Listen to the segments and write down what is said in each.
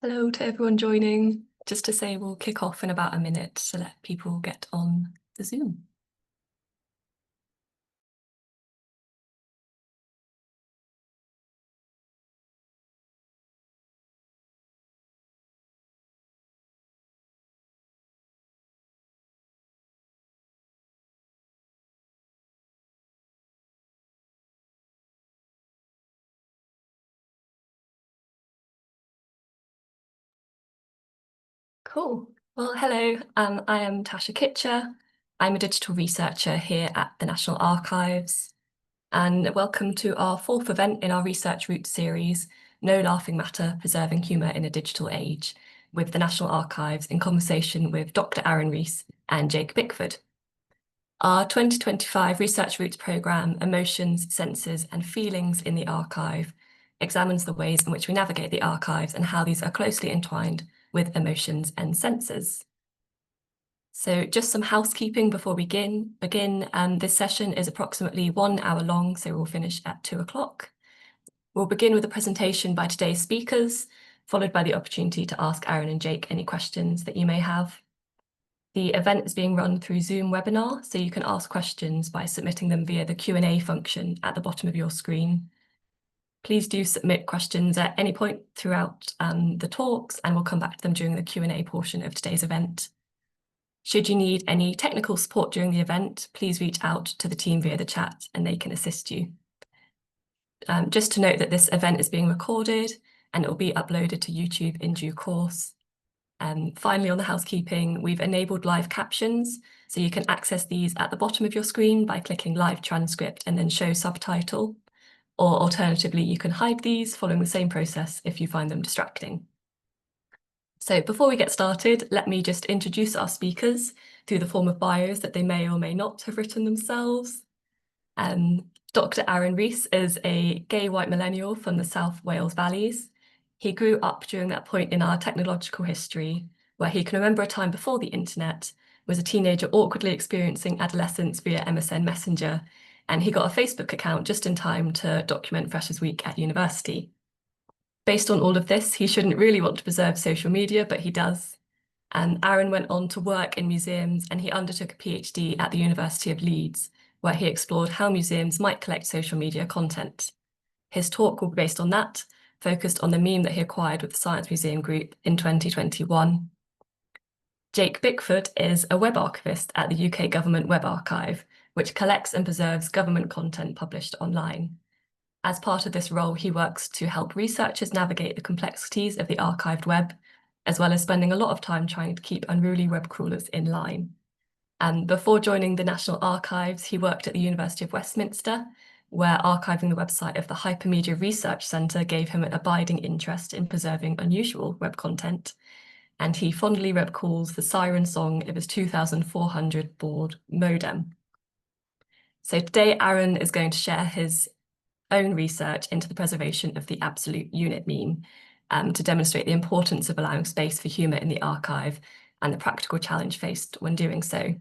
Hello to everyone joining. Just to say we'll kick off in about a minute to let people get on the Zoom. Cool. Well, hello, I am Tasha Kitcher. I'm a digital researcher here at the National Archives, and welcome to our fourth event in our Research Roots series, No Laughing Matter, Preserving Humour in a Digital Age, with the National Archives in conversation with Dr. Arran Rees and Jake Bickford. Our 2025 Research Roots programme, Emotions, Senses and Feelings in the Archive, examines the ways in which we navigate the archives and how these are closely entwined with emotions and senses. So just some housekeeping before we begin. This session is approximately 1 hour long, so we'll finish at 2 o'clock. We'll begin with a presentation by today's speakers, followed by the opportunity to ask Arran and Jake any questions that you may have. The event is being run through Zoom webinar, so you can ask questions by submitting them via the Q&A function at the bottom of your screen. Please do submit questions at any point throughout the talks, and we'll come back to them during the Q&A portion of today's event. Should you need any technical support during the event, please reach out to the team via the chat and they can assist you. Just to note that this event is being recorded and it will be uploaded to YouTube in due course. Finally, on the housekeeping, we've enabled live captions, so you can access these at the bottom of your screen by clicking live transcript and then show subtitle, or alternatively, you can hide these following the same process if you find them distracting. So before we get started, let me just introduce our speakers through the form of bios that they may or may not have written themselves. Dr. Arran Rees is a gay white millennial from the South Wales Valleys. He grew up during that point in our technological history, where he can remember a time before the internet, was a teenager awkwardly experiencing adolescence via MSN Messenger, and he got a Facebook account just in time to document Freshers' Week at university. Based on all of this, he shouldn't really want to preserve social media, but he does. And Arran went on to work in museums, and he undertook a PhD at the University of Leeds, where he explored how museums might collect social media content. His talk will be based on that, focused on the meme that he acquired with the Science Museum Group in 2021. Jake Bickford is a web archivist at the UK Government Web Archive, which collects and preserves government content published online. As part of this role, he works to help researchers navigate the complexities of the archived web, as well as spending a lot of time trying to keep unruly web crawlers in line. Before joining the National Archives, he worked at the University of Westminster, where archiving the website of the Hypermedia Research Centre gave him an abiding interest in preserving unusual web content. And he fondly recalls the siren song of his 2400 baud modem. So today, Arran is going to share his own research into the preservation of the absolute unit meme to demonstrate the importance of allowing space for humour in the archive and the practical challenge faced when doing so.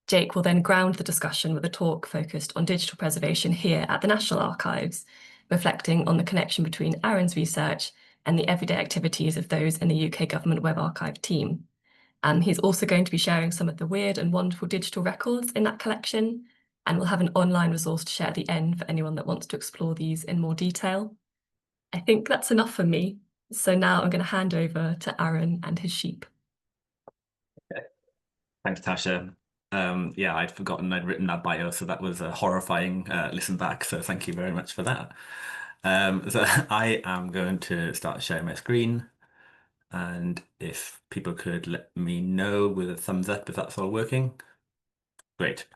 Jake will then ground the discussion with a talk focused on digital preservation here at the National Archives, reflecting on the connection between Arran's research and the everyday activities of those in the UK Government Web Archive team. He's also going to be sharing some of the weird and wonderful digital records in that collection, and we'll have an online resource to share at the end for anyone that wants to explore these in more detail. I think that's enough for me. So now I'm going to hand over to Arran and his sheep. Okay. Thanks, Tasha. Yeah, I'd forgotten I'd written that bio, so that was a horrifying listen back. So thank you very much for that. So I am going to start sharing my screen. And if people could let me know with a thumbs up if that's all working. Great.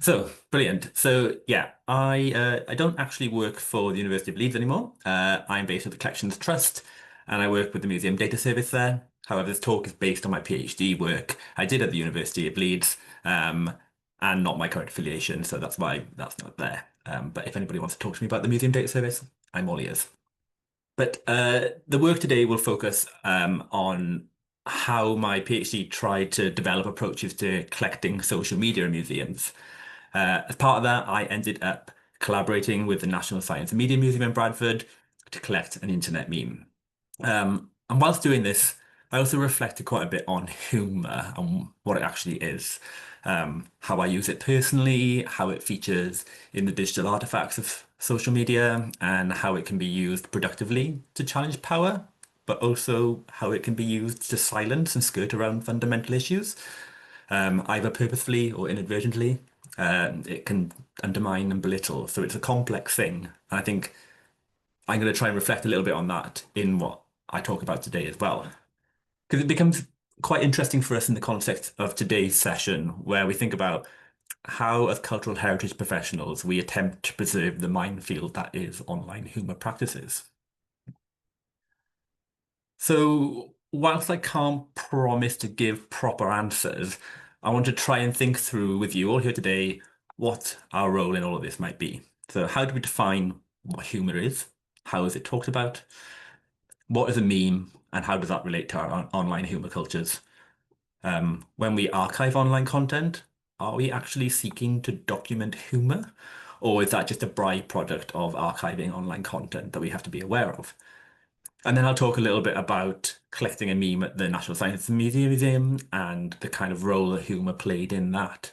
So brilliant. So yeah, I don't actually work for the University of Leeds anymore. I'm based at the Collections Trust, and I work with the Museum Data Service there. However, this talk is based on my PhD work I did at the University of Leeds, and not my current affiliation, so that's why that's not there. But if anybody wants to talk to me about the Museum Data Service, I'm all ears. But the work today will focus on how my PhD tried to develop approaches to collecting social media in museums. As part of that, I ended up collaborating with the National Science and Media Museum in Bradford to collect an internet meme. And whilst doing this, I also reflected quite a bit on humour and what it actually is, how I use it personally, how it features in the digital artifacts of social media, and how it can be used productively to challenge power, but also how it can be used to silence and skirt around fundamental issues, either purposefully or inadvertently. It can undermine and belittle, so it's a complex thing. And I think I'm going to try and reflect a little bit on that in what I talk about today as well. Because it becomes quite interesting for us in the context of today's session, where we think about how, as cultural heritage professionals, we attempt to preserve the minefield that is online humour practices. So, whilst I can't promise to give proper answers, I want to try and think through with you all here today what our role in all of this might be. So, how do we define what humour is? How is it talked about? What is a meme, and how does that relate to our online humour cultures? When we archive online content, are we actually seeking to document humor? Or is that just a byproduct of archiving online content that we have to be aware of? And then I'll talk a little bit about collecting a meme at the National Science Museum and the kind of role that humor played in that.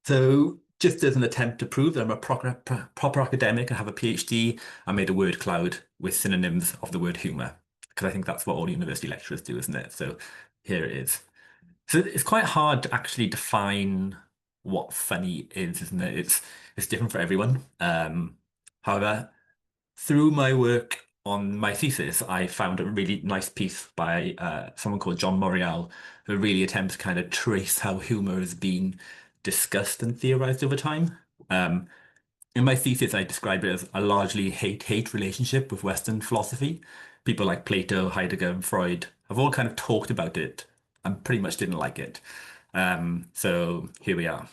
So, just as an attempt to prove that I'm a proper academic and have a PhD, I made a word cloud with synonyms of the word humor, because I think that's what all university lecturers do, isn't it? So, here it is. So it's quite hard to actually define what funny is, isn't it? It's different for everyone. However, through my work on my thesis, I found a really nice piece by someone called John Morial, who really attempts to kind of trace how humor has been discussed and theorized over time. Um, in my thesis, I describe it as a largely hate-hate relationship with Western philosophy. People like Plato, Heidegger, and Freud have all kind of talked about it and pretty much didn't like it. So here we are.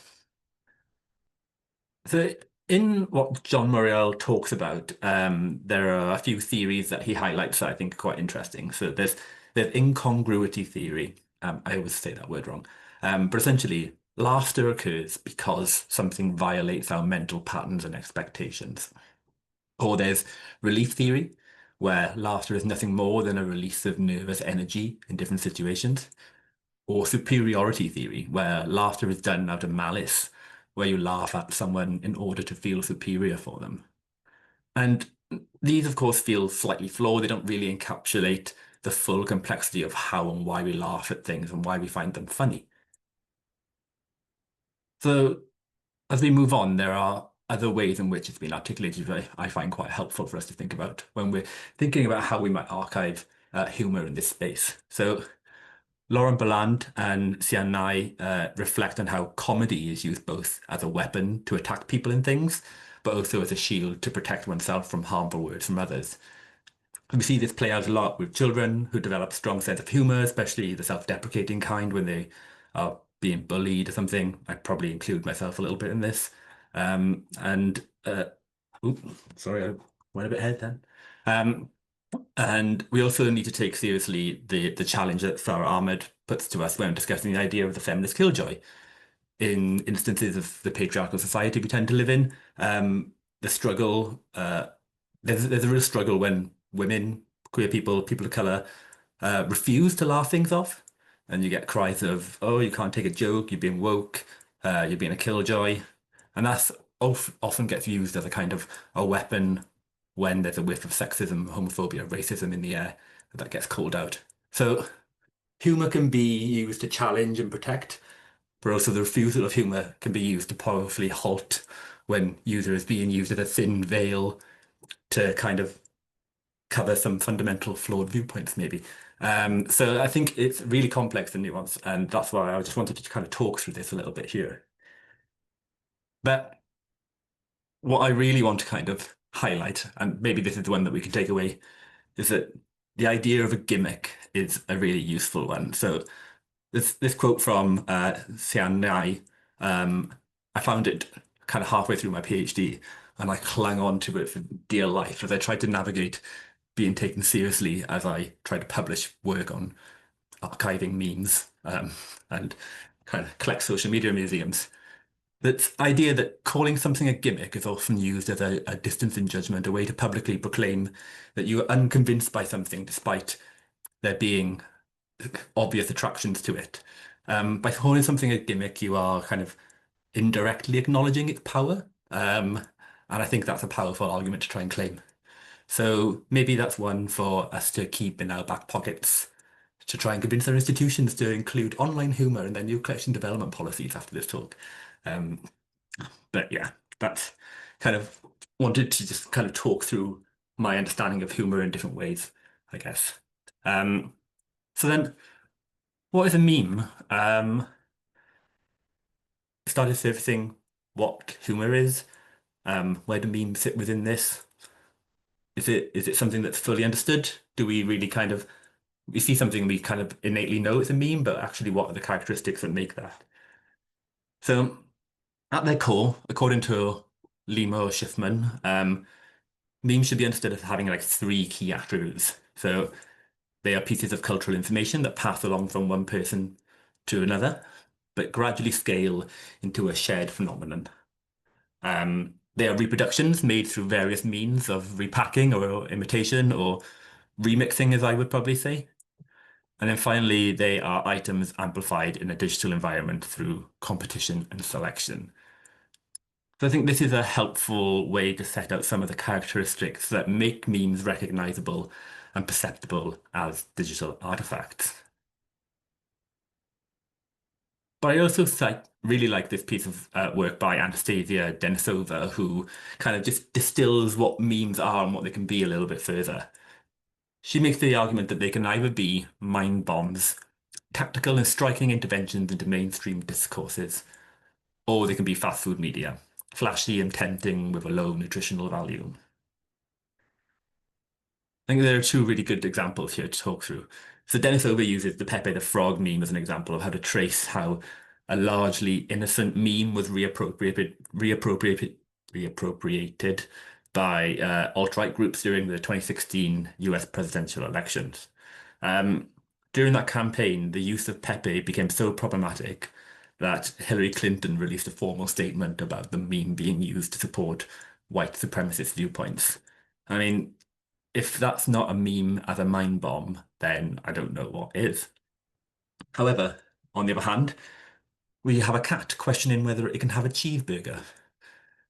So in what John Moriel talks about, there are a few theories that he highlights that I think are quite interesting. So there's incongruity theory. I always say that word wrong. But essentially, laughter occurs because something violates our mental patterns and expectations. Or there's relief theory, where laughter is nothing more than a release of nervous energy in different situations. Or superiority theory, where laughter is done out of malice, where you laugh at someone in order to feel superior for them. And these, of course, feel slightly flawed. They don't really encapsulate the full complexity of how and why we laugh at things and why we find them funny. So, as we move on, there are other ways in which it's been articulated that I find quite helpful for us to think about when we're thinking about how we might archive humor in this space. So, Lauren Bolland and Sian Nai reflect on how comedy is used both as a weapon to attack people and things, but also as a shield to protect oneself from harmful words from others. And we see this play out a lot with children who develop a strong sense of humor, especially the self-deprecating kind when they are being bullied or something. I probably include myself a little bit in this. And oop, sorry, I went a bit ahead then. Um, and we also need to take seriously the challenge that Sarah Ahmed puts to us when discussing the idea of the feminist killjoy. In instances of the patriarchal society we tend to live in, the struggle, there's a real struggle when women, queer people, people of colour, refuse to laugh things off. And you get cries of, oh, you can't take a joke, you're being woke, you're being a killjoy. And that's often gets used as a kind of a weapon when there's a whiff of sexism, homophobia, racism in the air that gets called out. So humour can be used to challenge and protect, but also the refusal of humour can be used to powerfully halt when user is being used as a thin veil to kind of cover some fundamental flawed viewpoints, maybe. So I think it's really complex and nuanced, and that's why I just wanted to kind of talk through this a little bit here. But what I really want to kind of highlight, and maybe this is the one that we can take away, is that the idea of a gimmick is a really useful one. So this quote from Sian Nai, I found it kind of halfway through my PhD, and I clung on to it for dear life as I tried to navigate being taken seriously as I tried to publish work on archiving memes and kind of collect social media museums. That idea that calling something a gimmick is often used as a distance in judgment, a way to publicly proclaim that you are unconvinced by something despite there being obvious attractions to it. By calling something a gimmick, you are kind of indirectly acknowledging its power. And I think that's a powerful argument to try and claim. So maybe that's one for us to keep in our back pockets to try and convince our institutions to include online humour in their new collection development policies after this talk. Um, but yeah, that's kind of wanted to just kind of talk through my understanding of humour in different ways, I guess. Um, so then, what is a meme? Started surfacing what humour is. Where do memes sit within this? Is it something that's fully understood? Do we really kind of we see something we kind of innately know it's a meme, but actually what are the characteristics that make that? So at their core, according to Limo Schiffman, memes should be understood as having like three key attributes. So they are pieces of cultural information that pass along from one person to another, but gradually scale into a shared phenomenon. They are reproductions made through various means of repacking or imitation or remixing, as I would probably say. And then finally, they are items amplified in a digital environment through competition and selection. So I think this is a helpful way to set out some of the characteristics that make memes recognizable and perceptible as digital artifacts. But I also really like this piece of work by Anastasia Denisova, who kind of just distills what memes are and what they can be a little bit further. She makes the argument that they can either be mind bombs, tactical and striking interventions into mainstream discourses, or they can be fast food media, flashy and tempting with a low nutritional value. I think there are two really good examples here to talk through. So Denisova uses the Pepe the Frog meme as an example of how to trace how a largely innocent meme was reappropriated by alt-right groups during the 2016 US presidential elections. Um, During that campaign, the use of Pepe became so problematic that Hillary Clinton released a formal statement about the meme being used to support white supremacist viewpoints. I mean, if that's not a meme as a mind bomb, then I don't know what is. However, on the other hand, we have a cat questioning whether it can have a cheeseburger,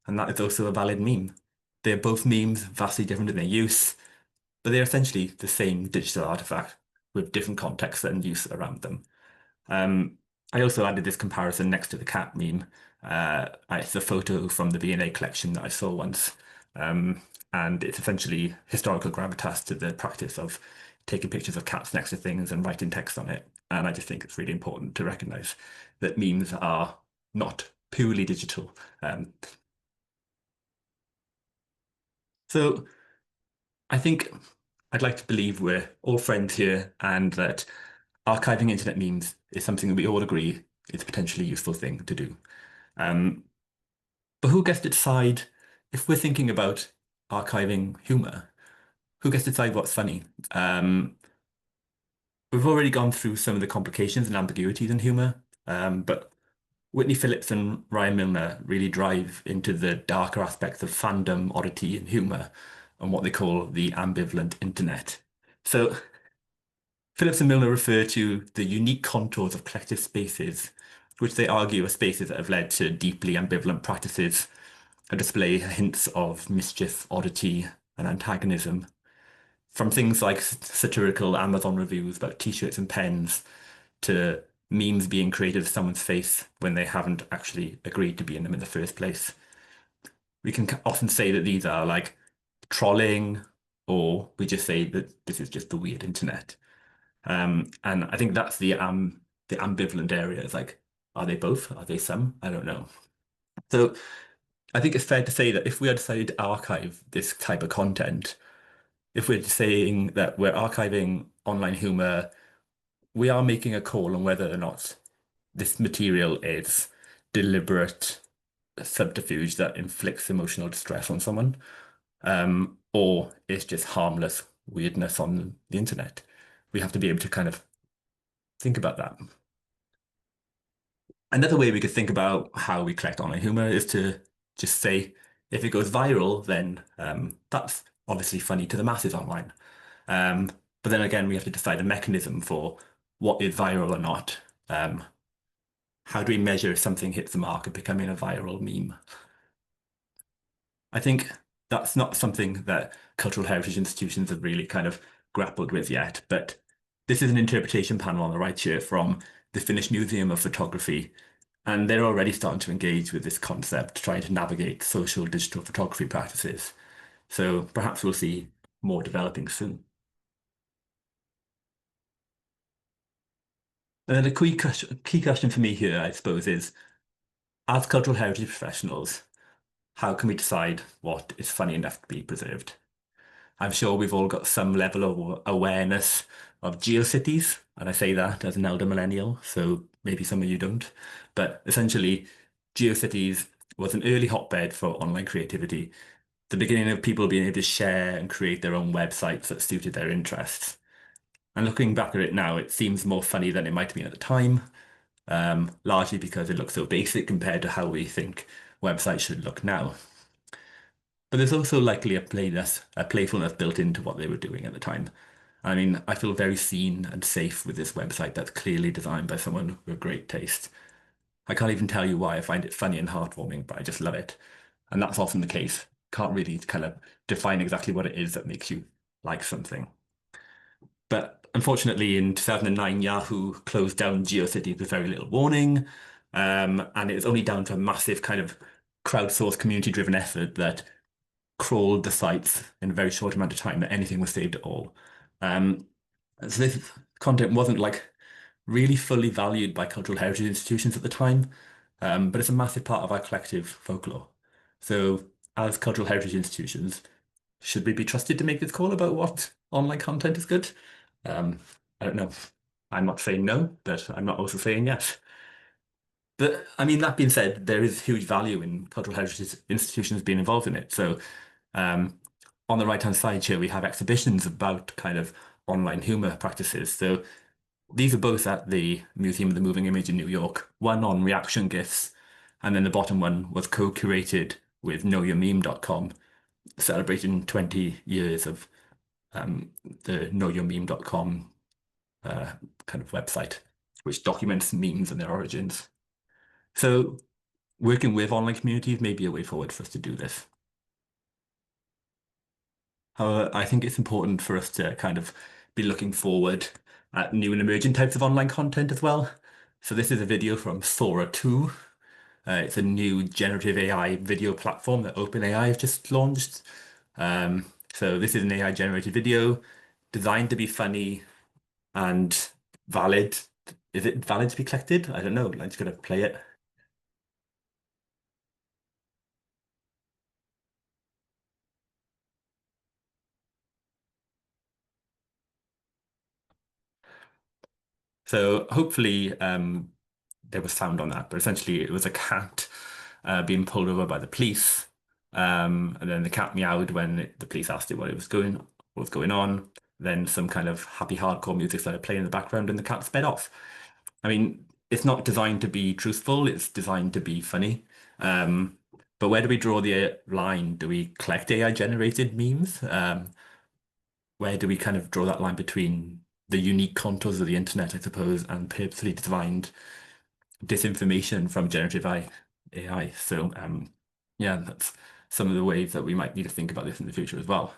and that is also a valid meme. They're both memes, vastly different in their use, but they're essentially the same digital artifact with different contexts and use around them. Um, I also added this comparison next to the cat meme. It's a photo from the V&A collection that I saw once. Um, and it's essentially historical gravitas to the practice of taking pictures of cats next to things and writing text on it. And I just think it's really important to recognize that memes are not purely digital. Um, so I think I'd like to believe we're all friends here and that archiving internet memes is something that we all agree is a potentially useful thing to do. Um, but who gets to decide if we're thinking about archiving humor? Who gets to decide what's funny? We've already gone through some of the complications and ambiguities in humor, but Whitney Phillips and Ryan Milner really drive into the darker aspects of fandom, oddity, and humor, and what they call the ambivalent internet. So Phillips and Milner refer to the unique contours of collective spaces, which they argue are spaces that have led to deeply ambivalent practices and display hints of mischief, oddity, and antagonism. From things like satirical Amazon reviews about t-shirts and pens to memes being created of someone's face when they haven't actually agreed to be in them in the first place. We can often say that these are like trolling, or we just say that this is just the weird internet. And I think that's the ambivalent area. It's like, are they both? Are they some? I don't know. So I think it's fair to say that if we had decided to archive this type of content, if we're saying that we're archiving online humor, we are making a call on whether or not this material is deliberate subterfuge that inflicts emotional distress on someone, or it's just harmless weirdness on the internet. We have to be able to kind of think about that. Another way we could think about how we collect online humor is to just say, if it goes viral, then that's obviously funny to the masses online. Um, but then again, we have to decide a mechanism for what is viral or not. Um, how do we measure if something hits the mark of becoming a viral meme? I think that's not something that cultural heritage institutions have really kind of grappled with yet, but this is an interpretation panel on the right here from the Finnish Museum of Photography, and they're already starting to engage with this concept, trying to navigate social digital photography practices. So perhaps we'll see more developing soon. And then a key question for me here, I suppose, is as cultural heritage professionals, how can we decide what is funny enough to be preserved? I'm sure we've all got some level of awareness of GeoCities, and I say that as an elder millennial, so maybe some of you don't. But essentially, GeoCities was an early hotbed for online creativity, the beginning of people being able to share and create their own websites that suited their interests. And looking back at it now, it seems more funny than it might have been at the time, largely because it looks so basic compared to how we think websites should look now. But there's also likely a playfulness built into what they were doing at the time. I mean, I feel very seen and safe with this website that's clearly designed by someone with great taste. I can't even tell you why I find it funny and heartwarming, but I just love it. And that's often the case. Can't really kind of define exactly what it is that makes you like something. But unfortunately, in 2009, Yahoo closed down GeoCities with very little warning. And it was only down to a massive kind of crowdsourced community-driven effort that crawled the sites in a very short amount of time that anything was saved at all. Um, so this content wasn't like really fully valued by cultural heritage institutions at the time, but it's a massive part of our collective folklore. So as cultural heritage institutions, should we be trusted to make this call about what online content is good? Um, I don't know. I'm not saying no, but I'm not also saying yes. But I mean, that being said, there is huge value in cultural heritage institutions being involved in it. So um, on the right-hand side here, we have exhibitions about kind of online humor practices. So these are both at the Museum of the Moving Image in New York, one on reaction GIFs, and then the bottom one was co-curated with knowyourmeme.com, celebrating 20 years of the knowyourmeme.com kind of website, which documents memes and their origins. So working with online communities may be a way forward for us to do this. However, I think it's important for us to kind of be looking forward at new and emerging types of online content as well. So this is a video from Sora 2. It's a new generative AI video platform that OpenAI have just launched. So this is an AI generated video designed to be funny and valid. Is it valid to be collected? I don't know. I'm just gonna play it. So hopefully there was sound on that, but essentially it was a cat being pulled over by the police. And then the cat meowed when the police asked it what was going on. Then some kind of happy hardcore music started playing in the background and the cat sped off. I mean, it's not designed to be truthful, it's designed to be funny. Um, but where do we draw the line? Do we collect AI generated memes? Where do we kind of draw that line between the unique contours of the internet, I suppose, and purposely designed disinformation from generative AI? So, yeah, that's some of the ways that we might need to think about this in the future as well.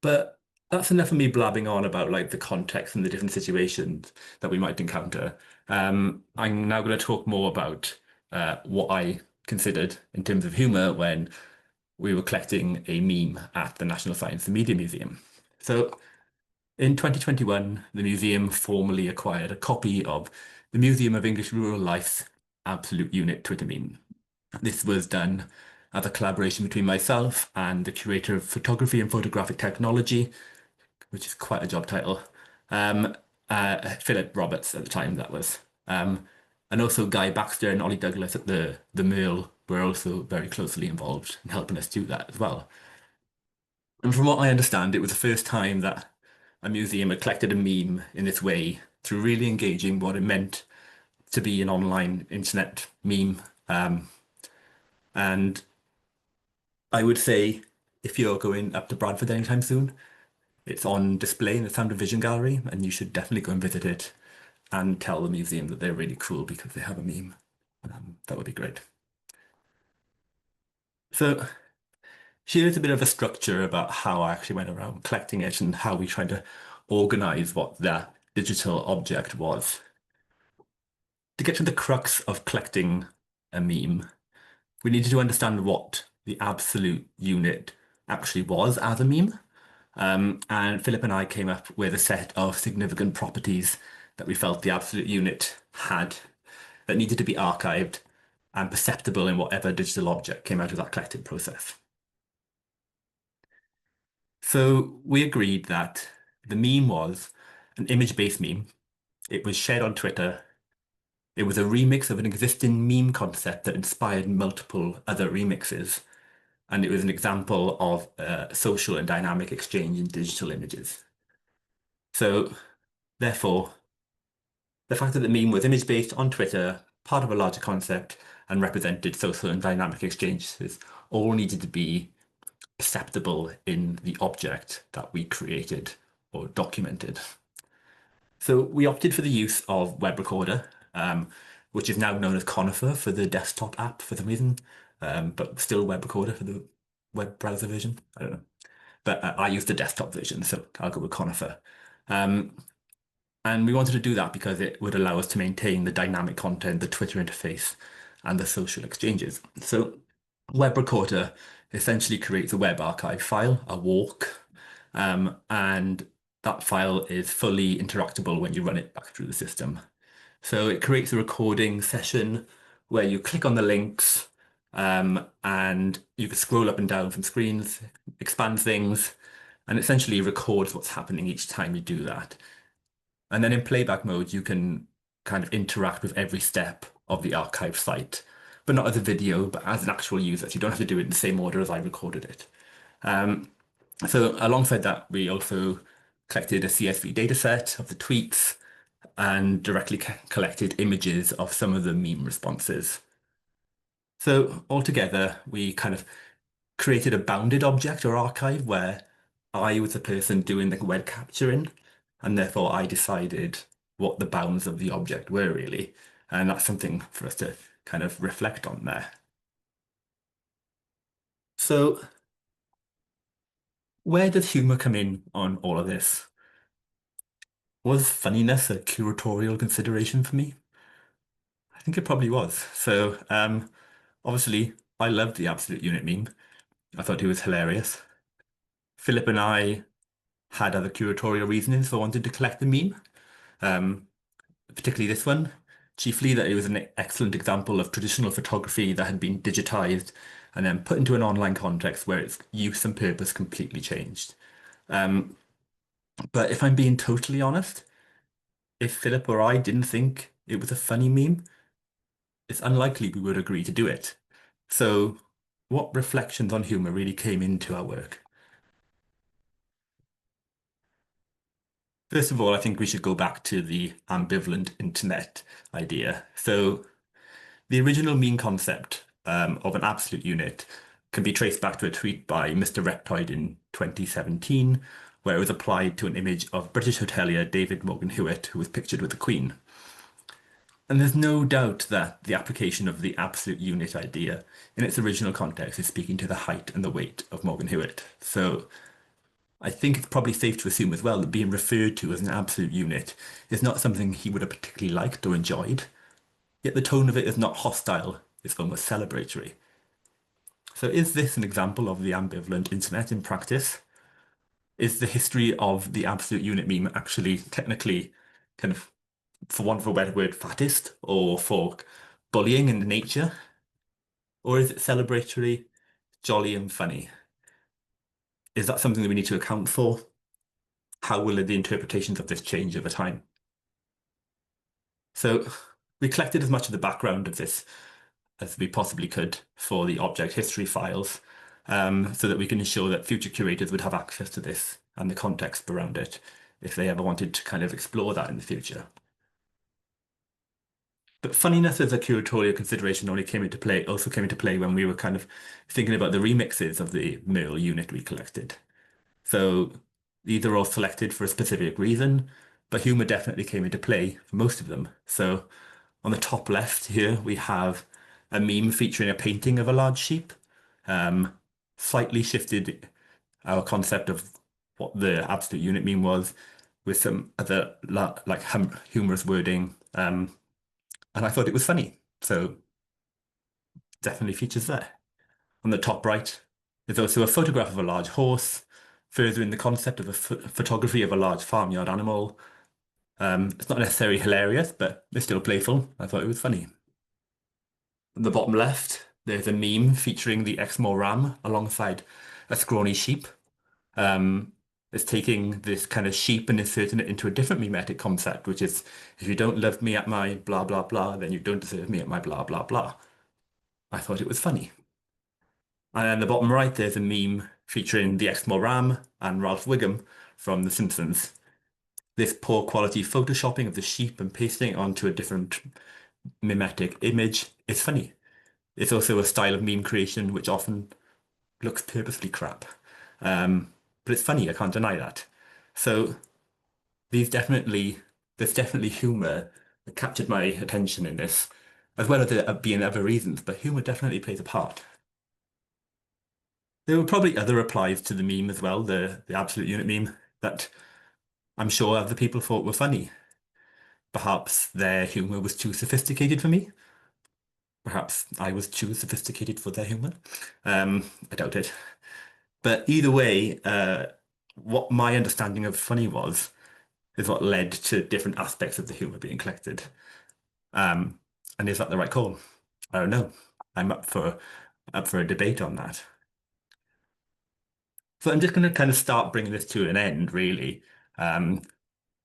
But that's enough of me blabbing on about like the context and the different situations that we might encounter. I'm now going to talk more about what I considered in terms of humor when we were collecting a meme at the National Science and Media Museum. So in 2021, the museum formally acquired a copy of the Museum of English Rural Life's Absolute Unit Twitter meme. This was done as a collaboration between myself and the curator of photography and photographic technology, which is quite a job title. Um, Philip Roberts at the time, that was. And also Guy Baxter and Ollie Douglas at the Merle were also very closely involved in helping us do that as well. And from what I understand, it was the first time that a museum had collected a meme in this way through really engaging what it meant to be an online internet meme. Um, and I would say if you're going up to Bradford anytime soon, it's on display in the Sound of Vision Gallery, and you should definitely go and visit it and tell the museum that they're really cool because they have a meme. That would be great. So here's a bit of a structure about how I actually went around collecting it and how we tried to organize what that digital object was. To get to the crux of collecting a meme, we needed to understand what the absolute unit actually was as a meme. And Philip and I came up with a set of significant properties that we felt the absolute unit had that needed to be archived and perceptible in whatever digital object came out of that collecting process. So we agreed that the meme was an image-based meme. It was shared on Twitter. It was a remix of an existing meme concept that inspired multiple other remixes. And it was an example of social and dynamic exchange in digital images. So therefore, the fact that the meme was image-based on Twitter, part of a larger concept, and represented social and dynamic exchanges all needed to be perceptible in the object that we created or documented. So we opted for the use of Web Recorder, which is now known as Conifer for the desktop app for some reason, but still Web Recorder for the web browser version. I don't know. But I use the desktop version, so I'll go with Conifer. Um, and we wanted to do that because it would allow us to maintain the dynamic content, the Twitter interface, and the social exchanges. So Web Recorder essentially creates a web archive file, a walk, and that file is fully interactable when you run it back through the system. So it creates a recording session where you click on the links, and you can scroll up and down from screens, expand things, and essentially records what's happening each time you do that. And then in playback mode, you can kind of interact with every step of the archive site, but not as a video, but as an actual user. So you don't have to do it in the same order as I recorded it. So alongside that, we also collected a CSV dataset of the tweets and directly collected images of some of the meme responses. So altogether, we kind of created a bounded object or archive where I was the person doing the web capturing, and therefore I decided what the bounds of the object were really. And that's something for us to kind of reflect on there. So where does humor come in on all of this? Was funniness a curatorial consideration for me? I think it probably was. So obviously I loved the absolute unit meme. I thought it was hilarious. Philip and I had other curatorial reasons for wanting to collect the meme, particularly this one, chiefly that it was an excellent example of traditional photography that had been digitized and then put into an online context where its use and purpose completely changed. But if I'm being totally honest, if Philip or I didn't think it was a funny meme, it's unlikely we would agree to do it. So, what reflections on humor really came into our work? First of all, I think we should go back to the ambivalent internet idea. So, the original meme concept of an absolute unit can be traced back to a tweet by Mr. Reptoid in 2017, where it was applied to an image of British hotelier David Morgan Hewitt, who was pictured with the Queen. And there's no doubt that the application of the absolute unit idea in its original context is speaking to the height and the weight of Morgan Hewitt. So I think it's probably safe to assume as well that being referred to as an absolute unit is not something he would have particularly liked or enjoyed. Yet the tone of it is not hostile, it's almost celebratory. So is this an example of the ambivalent internet in practice? Is the history of the absolute unit meme actually technically kind of, for want of a better word, fattest or for bullying in nature? Or is it celebratory, jolly and funny? Is that something that we need to account for? How will the interpretations of this change over time? So we collected as much of the background of this as we possibly could for the object history files, so that we can ensure that future curators would have access to this and the context around it if they ever wanted to kind of explore that in the future. But funniness as a curatorial consideration also came into play when we were kind of thinking about the remixes of the Merle unit we collected. So these are all selected for a specific reason, but humor definitely came into play for most of them. So on the top left here, we have a meme featuring a painting of a large sheep. Um, Slightly shifted our concept of what the absolute unit meme was with some other like humorous wording. And I thought it was funny. So definitely features there. On the top right, there's also a photograph of a large horse, furthering the concept of a photography of a large farmyard animal. It's not necessarily hilarious, but it's still playful. I thought it was funny. On the bottom left, there's a meme featuring the Exmoor ram alongside a scrawny sheep. Um, it's taking this kind of sheep and inserting it into a different mimetic concept, which is if you don't love me at my blah blah blah, then you don't deserve me at my blah blah blah. I thought it was funny. And then the bottom right, there's a meme featuring the Exmoor ram and Ralph Wiggum from The Simpsons. This poor quality photoshopping of the sheep and pasting it onto a different mimetic image is funny. It's also a style of meme creation which often looks purposely crap. But it's funny, I can't deny that. So there's definitely humor that captured my attention in this, as well as there being other reasons, but humor definitely plays a part. There were probably other replies to the meme as well, the absolute unit meme, that I'm sure other people thought were funny. Perhaps their humor was too sophisticated for me. Perhaps I was too sophisticated for their humor. I doubt it. But either way, what my understanding of funny was is what led to different aspects of the humor being collected. Um, and is that the right call? I don't know. I'm up for a debate on that. So I'm just going to kind of start bringing this to an end, really. Um,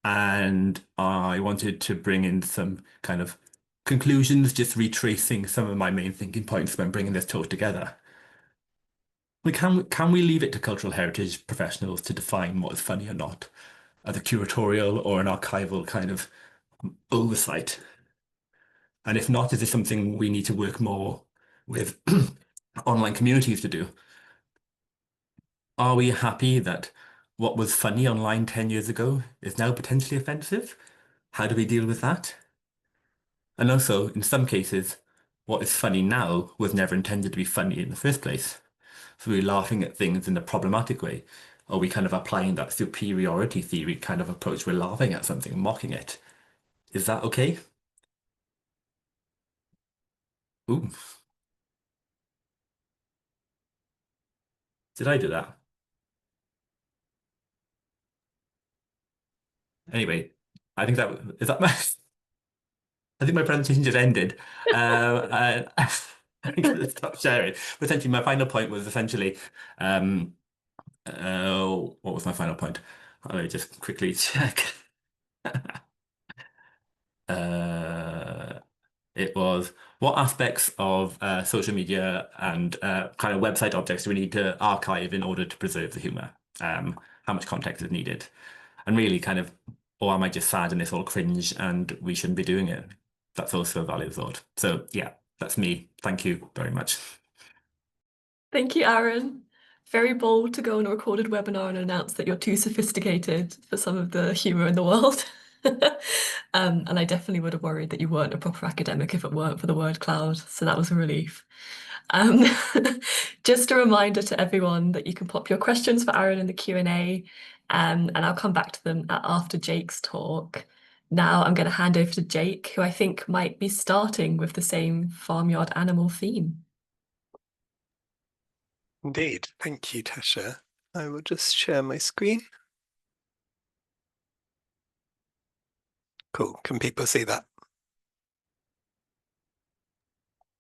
and I wanted to bring in some kind of conclusions, just retracing some of my main thinking points when bringing this talk together. Can we leave it to cultural heritage professionals to define what is funny or not, as a curatorial or an archival kind of oversight? And if not, is this something we need to work more with online communities to do? Are we happy that what was funny online 10 years ago is now potentially offensive? How do we deal with that? And also, in some cases, what is funny now was never intended to be funny in the first place. So we're laughing at things in a problematic way. Or we kind of applying that superiority theory kind of approach. We're laughing at something, mocking it. Is that okay? Ooh, did I do that? Anyway, I think that is that my I think my presentation just ended. And I'm going to stop sharing. But essentially, my final point was essentially, um, what was my final point? Let me just quickly check. Uh, it was what aspects of social media and kind of website objects do we need to archive in order to preserve the humor? How much context is needed? And really kind of, or am I just sad and it's all cringe and we shouldn't be doing it? That's also a valid thought. So yeah, that's me. Thank you very much. Thank you, Aaron. Very bold to go on a recorded webinar and announce that you're too sophisticated for some of the humour in the world. And I definitely would have worried that you weren't a proper academic if it weren't for the word cloud. So that was a relief. Um, just a reminder to everyone that you can pop your questions for Aaron in the Q&A, and I'll come back to them after Jake's talk. Now I'm going to hand over to Jake, who I think might be starting with the same farmyard animal theme. Indeed. Thank you, Tasha. I will just share my screen. Cool. Can people see that?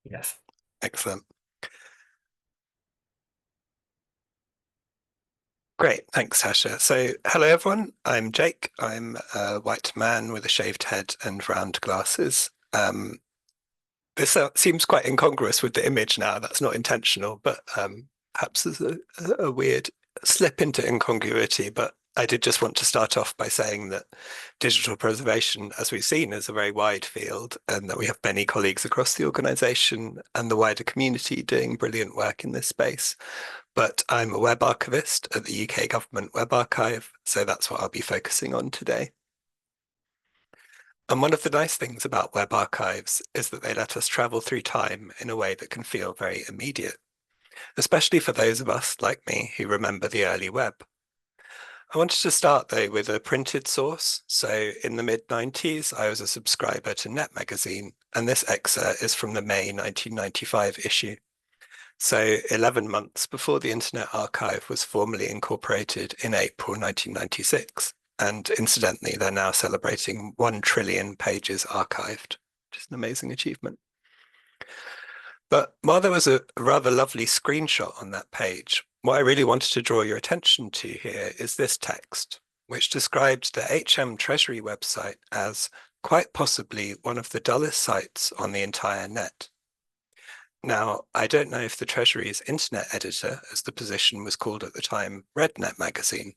Yes. Excellent. Great. Thanks, Tasha. So, hello, everyone. I'm Jake. I'm a white man with a shaved head and round glasses. This seems quite incongruous with the image now. That's not intentional, but perhaps there's a weird slip into incongruity. But I did just want to start off by saying that digital preservation, as we've seen, is a very wide field, and that we have many colleagues across the organisation and the wider community doing brilliant work in this space. But I'm a web archivist at the UK Government Web Archive, so that's what I'll be focusing on today. And one of the nice things about web archives is that they let us travel through time in a way that can feel very immediate, especially for those of us, like me, who remember the early web. I wanted to start though with a printed source. So in the mid-90s, I was a subscriber to Net magazine, and this excerpt is from the May 1995 issue. So 11 months before the Internet Archive was formally incorporated in April 1996. And incidentally, they're now celebrating 1 trillion pages archived, which is an amazing achievement. But while there was a rather lovely screenshot on that page, what I really wanted to draw your attention to here is this text, which described the HM Treasury website as quite possibly one of the dullest sites on the entire net. Now, I don't know if the Treasury's internet editor, as the position was called at the time, read Net magazine,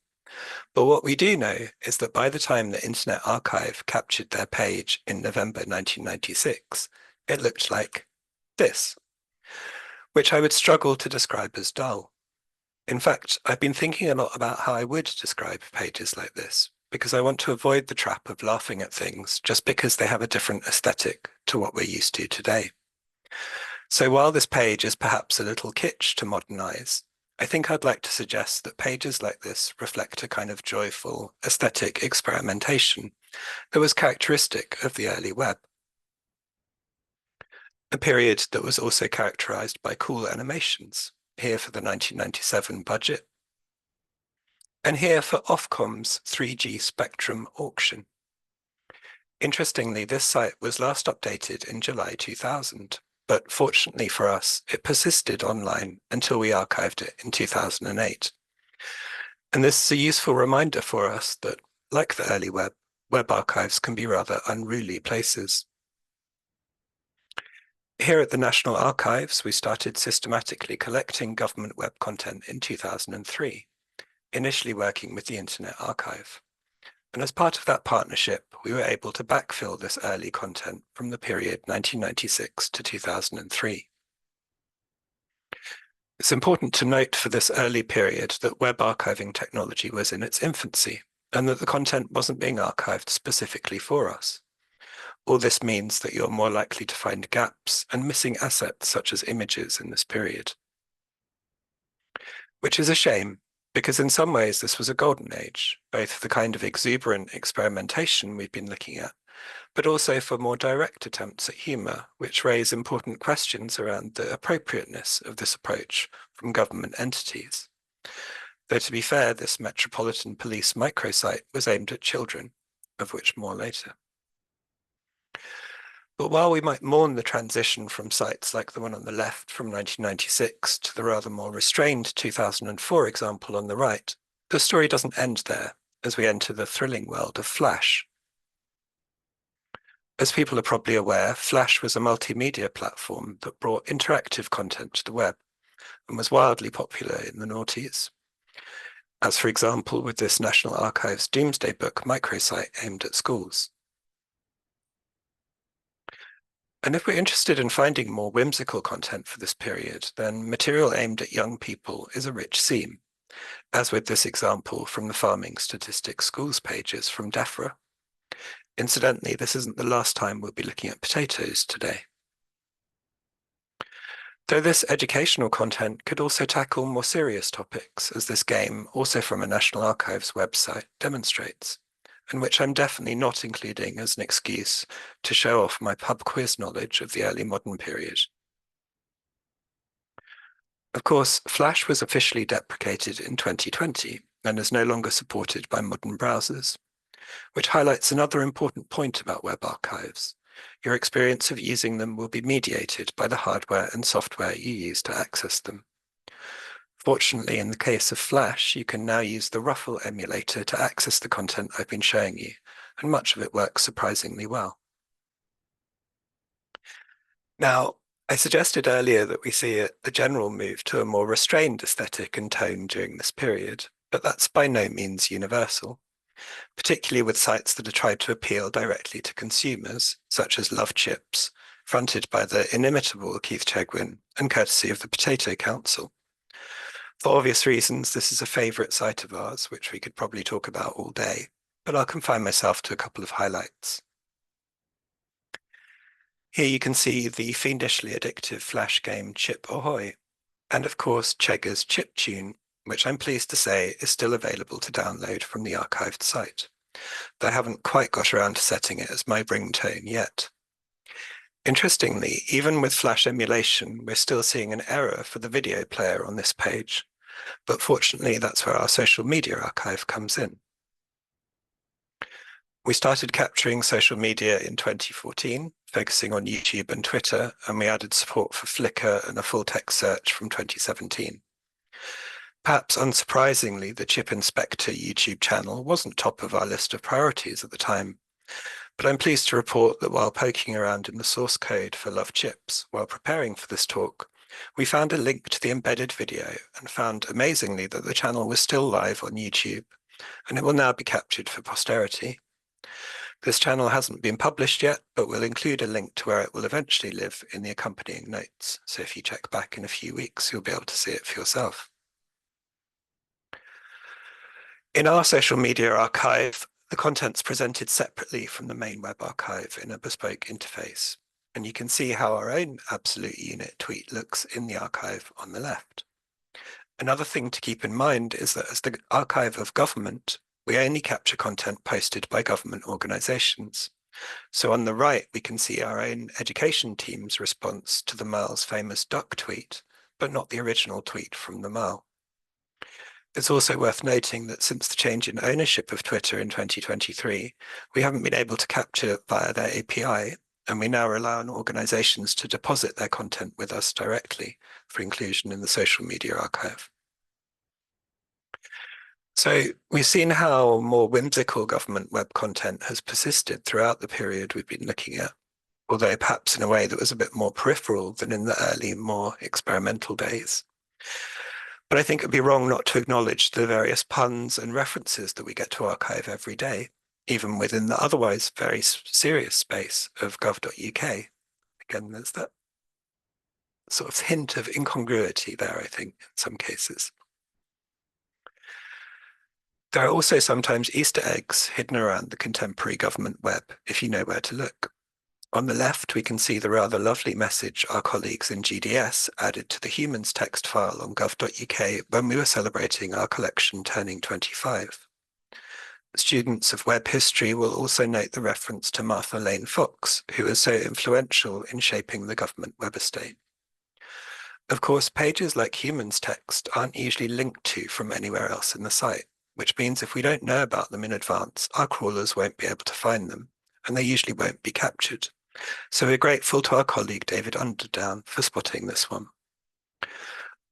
but what we do know is that by the time the Internet Archive captured their page in November 1996, it looked like this, which I would struggle to describe as dull. In fact, I've been thinking a lot about how I would describe pages like this, because I want to avoid the trap of laughing at things just because they have a different aesthetic to what we're used to today. So while this page is perhaps a little kitsch to modern eyes, I think I'd like to suggest that pages like this reflect a kind of joyful aesthetic experimentation that was characteristic of the early web. A period that was also characterized by cool animations, here for the 1997 budget, and here for Ofcom's 3G Spectrum auction. Interestingly, this site was last updated in July 2000, but fortunately for us, it persisted online until we archived it in 2008. And this is a useful reminder for us that, like the early web, web archives can be rather unruly places. Here at the National Archives, we started systematically collecting government web content in 2003, initially working with the Internet Archive. And as part of that partnership, we were able to backfill this early content from the period 1996 to 2003. It's important to note for this early period that web archiving technology was in its infancy, and that the content wasn't being archived specifically for us. All this means that you're more likely to find gaps and missing assets such as images in this period. Which is a shame, because in some ways this was a golden age, both for the kind of exuberant experimentation we've been looking at, but also for more direct attempts at humour, which raise important questions around the appropriateness of this approach from government entities. Though to be fair, this Metropolitan Police microsite was aimed at children, of which more later. But while we might mourn the transition from sites like the one on the left from 1996 to the rather more restrained 2004 example on the right, the story doesn't end there as we enter the thrilling world of Flash. As people are probably aware, Flash was a multimedia platform that brought interactive content to the web and was wildly popular in the noughties, as for example with this National Archives Doomsday Book microsite aimed at schools. And if we're interested in finding more whimsical content for this period, then material aimed at young people is a rich seam, as with this example from the Farming Statistics Schools pages from DEFRA. Incidentally, this isn't the last time we'll be looking at potatoes today. Though this educational content could also tackle more serious topics, as this game, also from a National Archives website, demonstrates, and which I'm definitely not including as an excuse to show off my pub quiz knowledge of the early modern period. Of course, Flash was officially deprecated in 2020 and is no longer supported by modern browsers, which highlights another important point about web archives. Your experience of using them will be mediated by the hardware and software you use to access them. Fortunately, in the case of Flash, you can now use the Ruffle emulator to access the content I've been showing you, and much of it works surprisingly well. Now, I suggested earlier that we see a general move to a more restrained aesthetic and tone during this period, but that's by no means universal, particularly with sites that are tried to appeal directly to consumers, such as Love Chips, fronted by the inimitable Keith Chegwin and courtesy of the Potato Council. For obvious reasons, this is a favourite site of ours, which we could probably talk about all day, but I'll confine myself to a couple of highlights. Here you can see the fiendishly addictive flash game Chip Ahoy, and of course Cheggers Chiptune, which I'm pleased to say is still available to download from the archived site, though I haven't quite got around to setting it as my ringtone yet. Interestingly, even with Flash emulation, we're still seeing an error for the video player on this page, but fortunately that's where our social media archive comes in. We started capturing social media in 2014, focusing on YouTube and Twitter, and we added support for Flickr and a full text search from 2017. Perhaps unsurprisingly, the Chip Inspector YouTube channel wasn't top of our list of priorities at the time, but I'm pleased to report that while poking around in the source code for Love Chips while preparing for this talk, we found a link to the embedded video and found amazingly that the channel was still live on YouTube, and it will now be captured for posterity. This channel hasn't been published yet, but we'll include a link to where it will eventually live in the accompanying notes, so if you check back in a few weeks, you'll be able to see it for yourself. In our social media archive, the content's presented separately from the main web archive in a bespoke interface, and you can see how our own absolute unit tweet looks in the archive on the left. Another thing to keep in mind is that as the archive of government, we only capture content posted by government organisations. So on the right, we can see our own education team's response to the Merle's famous duck tweet, but not the original tweet from the Merle. It's also worth noting that since the change in ownership of Twitter in 2023, we haven't been able to capture via their API, and we now rely on organisations to deposit their content with us directly for inclusion in the social media archive. So we've seen how more whimsical government web content has persisted throughout the period we've been looking at, although perhaps in a way that was a bit more peripheral than in the early, more experimental days. But I think it'd be wrong not to acknowledge the various puns and references that we get to archive every day, even within the otherwise very serious space of gov.uk. Again, there's that sort of hint of incongruity there, I think, in some cases. There are also sometimes Easter eggs hidden around the contemporary government web, if you know where to look. On the left, we can see the rather lovely message our colleagues in GDS added to the humans text file on gov.uk when we were celebrating our collection turning 25. Students of web history will also note the reference to Martha Lane Fox, who was so influential in shaping the government web estate. Of course, pages like humans text aren't usually linked to from anywhere else in the site, which means if we don't know about them in advance, our crawlers won't be able to find them, and they usually won't be captured. So we're grateful to our colleague David Underdown for spotting this one.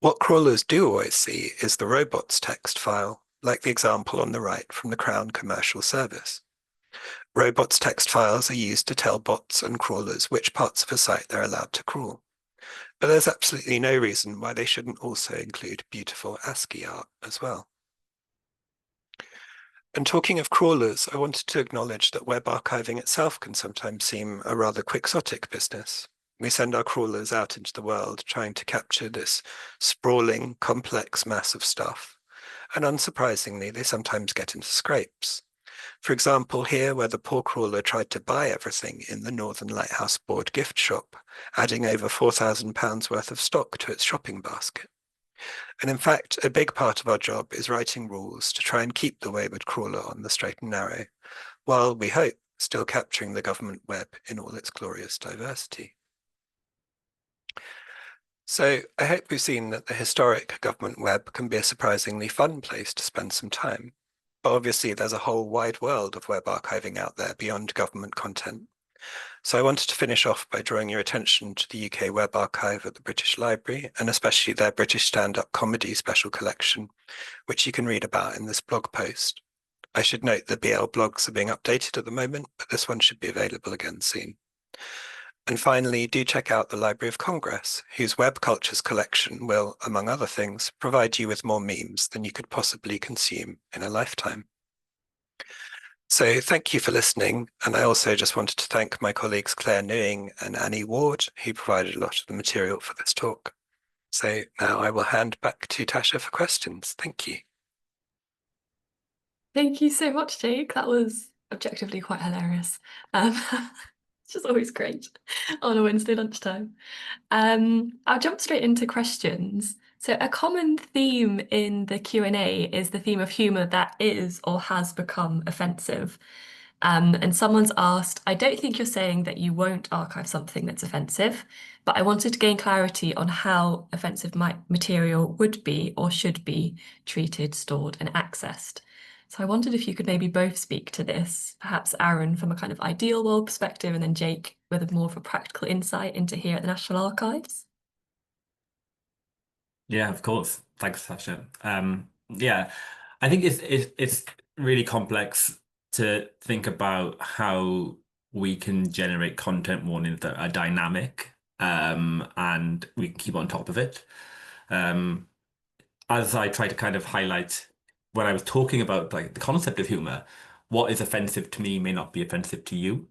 What crawlers do always see is the robots text file, like the example on the right from the Crown Commercial Service. Robots text files are used to tell bots and crawlers which parts of a site they're allowed to crawl. But there's absolutely no reason why they shouldn't also include beautiful ASCII art as well. And talking of crawlers, I wanted to acknowledge that web archiving itself can sometimes seem a rather quixotic business. We send our crawlers out into the world trying to capture this sprawling, complex mass of stuff. And unsurprisingly, they sometimes get into scrapes. For example, here where the poor crawler tried to buy everything in the Northern Lighthouse Board gift shop, adding over £4,000 worth of stock to its shopping basket. And in fact, a big part of our job is writing rules to try and keep the wayward crawler on the straight and narrow, while we hope still capturing the government web in all its glorious diversity. So I hope we've seen that the historic government web can be a surprisingly fun place to spend some time. But obviously there's a whole wide world of web archiving out there beyond government content. So I wanted to finish off by drawing your attention to the UK Web Archive at the British Library, and especially their British Stand-Up Comedy Special Collection, which you can read about in this blog post. I should note the BL blogs are being updated at the moment, but this one should be available again soon. And finally, do check out the Library of Congress, whose Web Cultures collection will, among other things, provide you with more memes than you could possibly consume in a lifetime. So thank you for listening. And I also just wanted to thank my colleagues Claire Newing and Annie Ward, who provided a lot of the material for this talk. So now I will hand back to Tasha for questions. Thank you. Thank you so much, Jake. That was objectively quite hilarious. It's just always great on a Wednesday lunchtime. I'll jump straight into questions. So a common theme in the Q&A is the theme of humour that is or has become offensive. And someone's asked, I don't think you're saying that you won't archive something that's offensive, but I wanted to gain clarity on how offensive material would be or should be treated, stored, and accessed. So I wondered if you could maybe both speak to this, perhaps Arran from a kind of ideal world perspective, and then Jake with a more of a practical insight into here at the National Archives. Yeah, of course. Thanks, Sasha. Yeah, I think it's really complex to think about how we can generate content warnings that are dynamic, and we can keep on top of it. Um, as I try to kind of highlight when I was talking about like the concept of humor, what is offensive to me may not be offensive to you.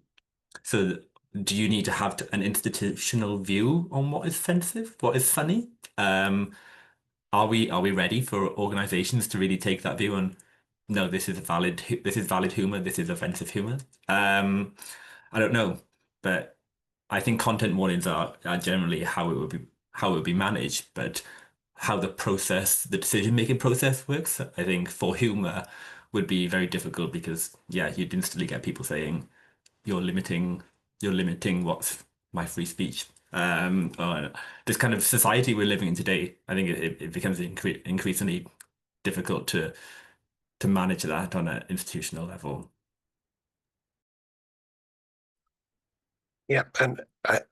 So do you need to have an institutional view on what is offensive, what is funny? Are we ready for organizations to really take that view and no, this is valid humor, this is offensive humor? I don't know, but I think content warnings are generally how it would be managed, but how the decision-making process works, I think for humor would be very difficult because yeah, you'd instantly get people saying you're limiting you're limiting what's my free speech. Or this kind of society we're living in today, I think it becomes increasingly difficult to manage that on an institutional level. Yeah, and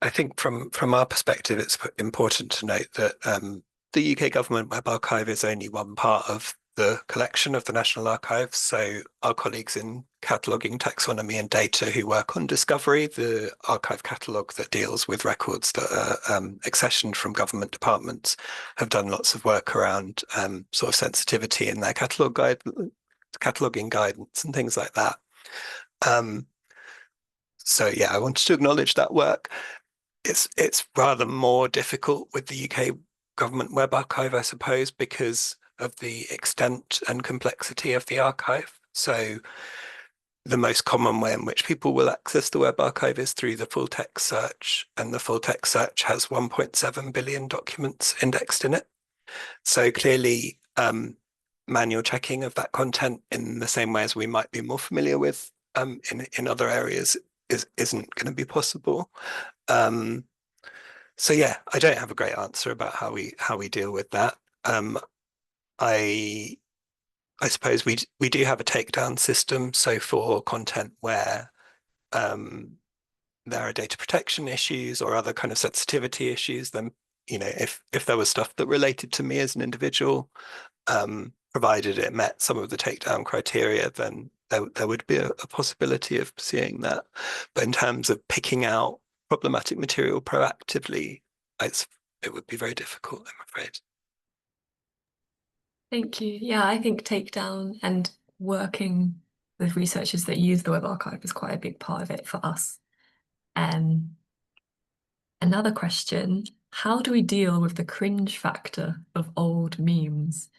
I think from our perspective, it's important to note that the UK Government Web Archive is only one part of the collection of the National Archives. So our colleagues in cataloguing, taxonomy and data who work on Discovery, the archive catalogue that deals with records that are accessioned from government departments, have done lots of work around sort of sensitivity in their cataloguing guidance and things like that. So yeah, I wanted to acknowledge that work. It's rather more difficult with the UK Government Web Archive, I suppose, because of the extent and complexity of the archive. So the most common way in which people will access the web archive is through the full text search, and the full text search has 1.7 billion documents indexed in it. So clearly, manual checking of that content in the same way as we might be more familiar with in other areas isn't going to be possible. So yeah, I don't have a great answer about how we deal with that. I suppose we do have a takedown system. So for content where there are data protection issues or other kind of sensitivity issues, then if there was stuff that related to me as an individual, provided it met some of the takedown criteria, then there would be a possibility of pursuing that. But in terms of picking out problematic material proactively, it would be very difficult, I'm afraid. Thank you. Yeah, I think takedown and working with researchers that use the web archive is quite a big part of it for us. Another question, how do we deal with the cringe factor of old memes?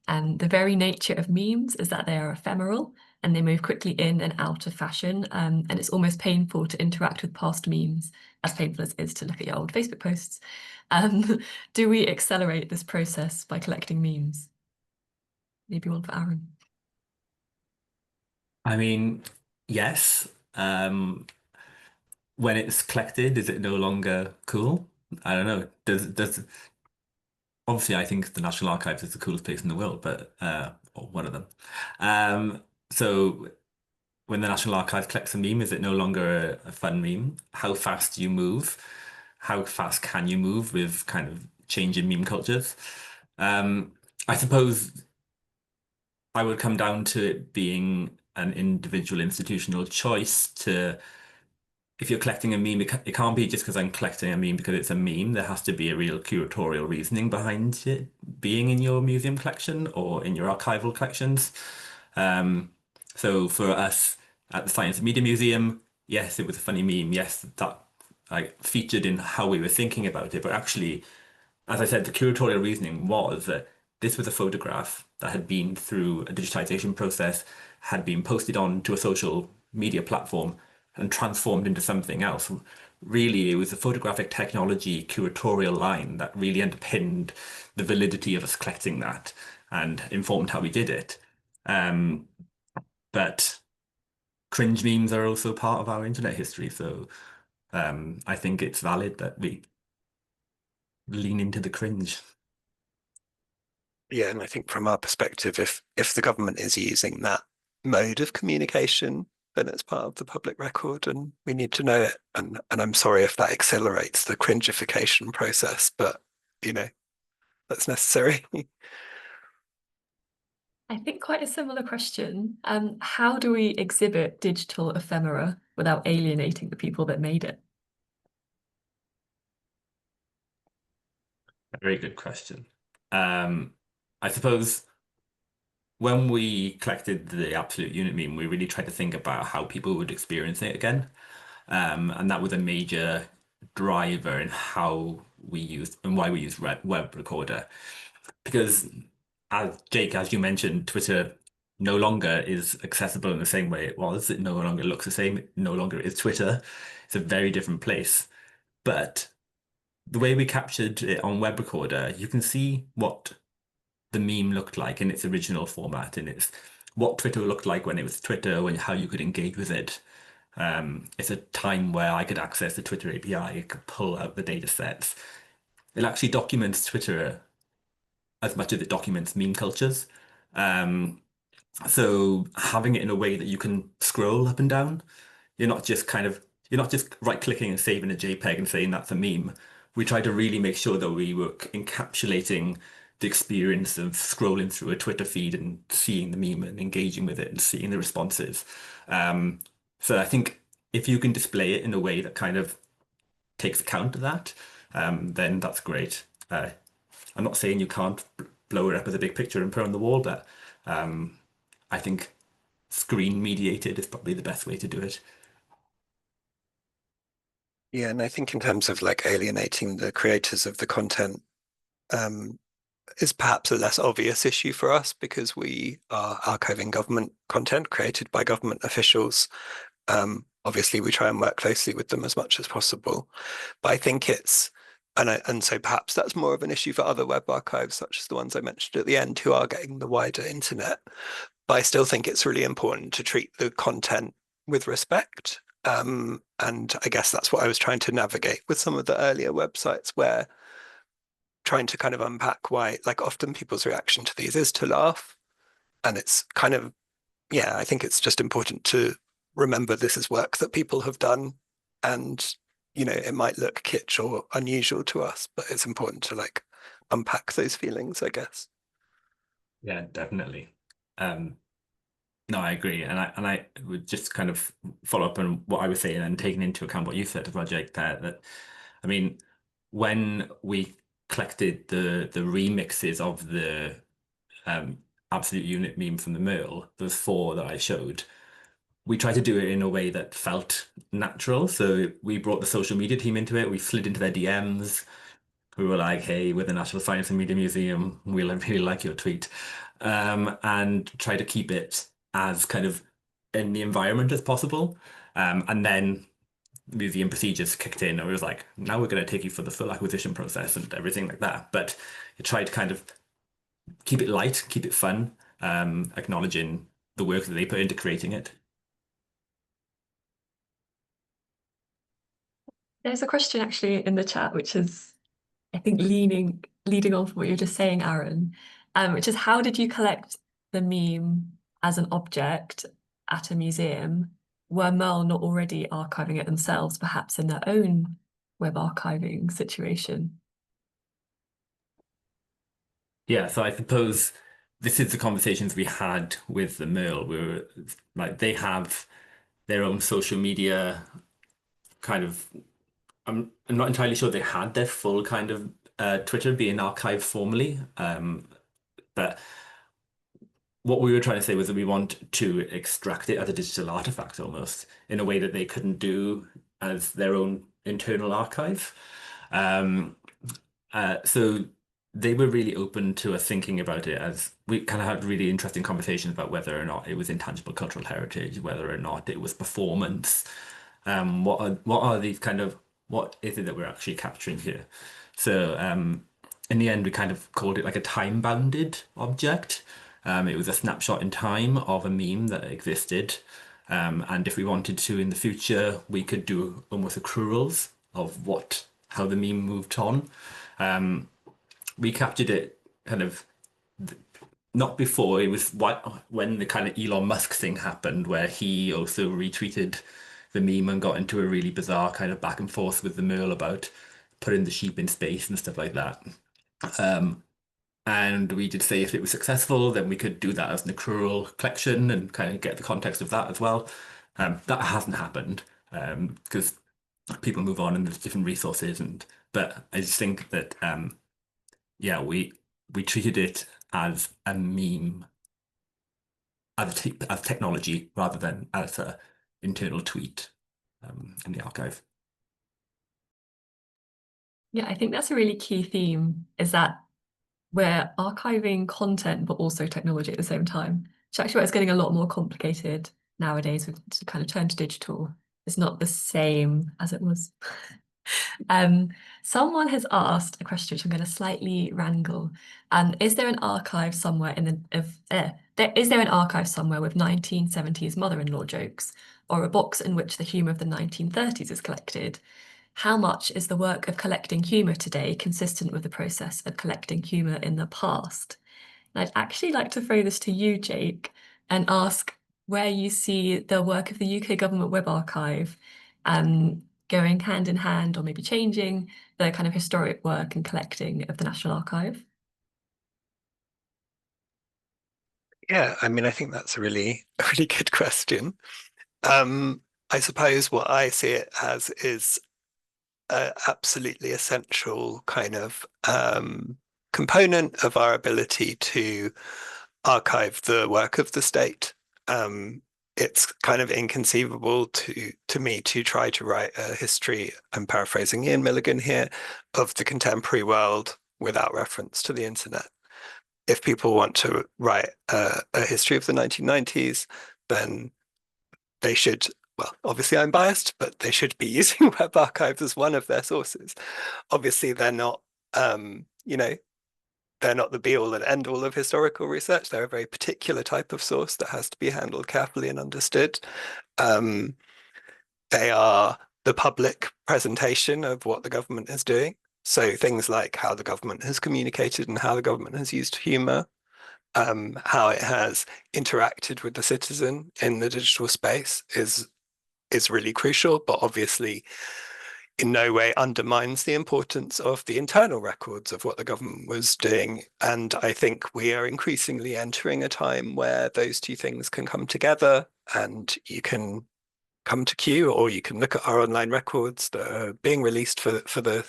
And the very nature of memes is that they are ephemeral and they move quickly in and out of fashion. And it's almost painful to interact with past memes, as painful as it is to look at your old Facebook posts. Do we accelerate this process by collecting memes? Maybe one for Arran. I mean, yes. When it's collected, is it no longer cool? I don't know. Does obviously I think the National Archives is the coolest place in the world, but or one of them. So when the National Archives collects a meme, is it no longer a fun meme? How fast do you move? How fast can you move with kind of changing meme cultures? I suppose I would come down to it being an individual institutional choice to if you're collecting a meme, it can't be just because I'm collecting a meme because it's a meme. There has to be a real curatorial reasoning behind it being in your museum collection or in your archival collections. Um, so for us at the Science and Media Museum, yes, it was a funny meme. Yes, that like featured in how we were thinking about it, but actually, as I said, the curatorial reasoning was that this was a photograph that had been through a digitization process, had been posted onto a social media platform and transformed into something else. Really, it was the photographic technology curatorial line that really underpinned the validity of us collecting that and informed how we did it. Um, but cringe memes are also part of our internet history, so I think it's valid that we lean into the cringe. Yeah, and I think from our perspective, if the government is using that mode of communication, then it's part of the public record and we need to know it. And I'm sorry if that accelerates the cringification process, but you know, that's necessary. I think quite a similar question. How do we exhibit digital ephemera without alienating the people that made it? Very good question. I suppose when we collected the absolute unit meme, we really tried to think about how people would experience it again. And that was a major driver in how we used and why we use web recorder. Because as Jake, as you mentioned, Twitter no longer is accessible in the same way it was. It no longer looks the same. It no longer is Twitter. It's a very different place. But the way we captured it on web recorder, you can see what the meme looked like in its original format, and it's what Twitter looked like when it was Twitter, when how you could engage with it. It's a time where I could access the Twitter API, I could pull out the data sets. It actually documents Twitter as much as it documents meme cultures. Um, so having it in a way that you can scroll up and down, you're not just kind of you're not just right clicking and saving a JPEG and saying that's a meme. We tried to really make sure that we were encapsulating the experience of scrolling through a Twitter feed and seeing the meme and engaging with it and seeing the responses. Um, so I think if you can display it in a way that kind of takes account of that, then that's great. I'm not saying you can't blow it up as a big picture and put it on the wall, but I think screen mediated is probably the best way to do it. Yeah, and I think in terms of like alienating the creators of the content, um, is perhaps a less obvious issue for us because we are archiving government content created by government officials. Obviously, we try and work closely with them as much as possible, but I think and so perhaps that's more of an issue for other web archives, such as the ones I mentioned at the end, who are getting the wider internet. But I still think it's really important to treat the content with respect. And I guess that's what I was trying to navigate with some of the earlier websites where trying to kind of unpack why, like often people's reaction to these is to laugh. And it's kind of, yeah, I think it's just important to remember this is work that people have done. And, you know, it might look kitsch or unusual to us, but it's important to like unpack those feelings, I guess. Yeah, definitely. Um, no, I agree, and I would just kind of follow up on what I was saying and taking into account what you said, Project, there. That I mean, when we collected the remixes of the um, absolute unit meme from the Merle, those four that I showed, we tried to do it in a way that felt natural. So we brought the social media team into it. We slid into their DMs. We were like, "Hey, we're the National Science and Media Museum. We really like your tweet," and try to keep it as kind of in the environment as possible. And then museum procedures kicked in, and it was like, "Now we're going to take you for the full acquisition process and everything like that." But you try to kind of keep it light, keep it fun, acknowledging the work that they put into creating it. There's a question actually in the chat, which is, I think, leading on from what you're just saying, Aaron, which is how did you collect the meme as an object at a museum? Were Merle not already archiving it themselves, perhaps in their own web archiving situation? Yeah, so I suppose this is the conversations we had with the Merle. We were like, they have their own social media kind of, I'm not entirely sure they had their full kind of Twitter being archived formally, but what we were trying to say was that we want to extract it as a digital artifact almost in a way that they couldn't do as their own internal archive. Um, so they were really open to us thinking about it as we kind of had really interesting conversations about whether or not it was intangible cultural heritage, whether or not it was performance. What are these kind of what is it that we're actually capturing here? So in the end, we kind of called it like a time-bounded object. It was a snapshot in time of a meme that existed. And if we wanted to in the future, we could do almost accruals of how the meme moved on. We captured it kind of not before, it was when the kind of Elon Musk thing happened, where he also retweeted the meme and got into a really bizarre kind of back and forth with the Merle about putting the sheep in space and stuff like that. And we did say if it was successful, then we could do that as an accrual collection and kind of get the context of that as well. That hasn't happened because people move on and there's different resources. But I just think that yeah, we treated it as a meme, as technology rather than as a internal tweet in the archive. Yeah, I think that's a really key theme, is that we're archiving content but also technology at the same time. Which actually it's getting a lot more complicated nowadays with to kind of turn to digital. It's not the same as it was. Someone has asked a question which I'm going to slightly wrangle. Is there an archive somewhere is there an archive somewhere with 1970s mother-in-law jokes, or a box in which the humour of the 1930s is collected? How much is the work of collecting humour today consistent with the process of collecting humour in the past? And I'd actually like to throw this to you, Jake, and ask where you see the work of the UK Government Web Archive going hand in hand, or maybe changing the kind of historic work and collecting of the National Archive. Yeah, I mean, I think that's a really good question. I suppose what I see it as is an absolutely essential kind of component of our ability to archive the work of the state. It's kind of inconceivable to me to try to write a history, I'm paraphrasing Ian Milligan here, of the contemporary world without reference to the internet. If people want to write a history of the 1990s, then they should, well, obviously I'm biased, but they should be using web archives as one of their sources. Obviously, they're not, they're not the be all and end all of historical research. They're a very particular type of source that has to be handled carefully and understood. They are the public presentation of what the government is doing. So things like how the government has communicated and how the government has used humour, how it has interacted with the citizen in the digital space is really crucial, but obviously in no way undermines the importance of the internal records of what the government was doing. And I think we are increasingly entering a time where those two things can come together, and you can come to Kew, or you can look at our online records that are being released for the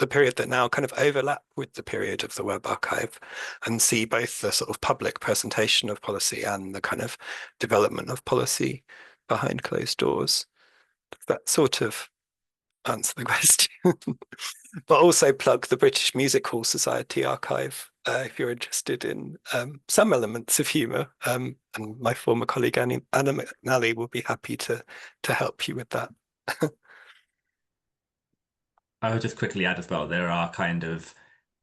period that now kind of overlap with the period of the Web Archive, and see both the sort of public presentation of policy and the kind of development of policy behind closed doors. That sort of answer the question. But also plug the British Music Hall Society archive if you're interested in some elements of humour. And my former colleague Anna McNally will be happy to help you with that. I would just quickly add as well, there are kind of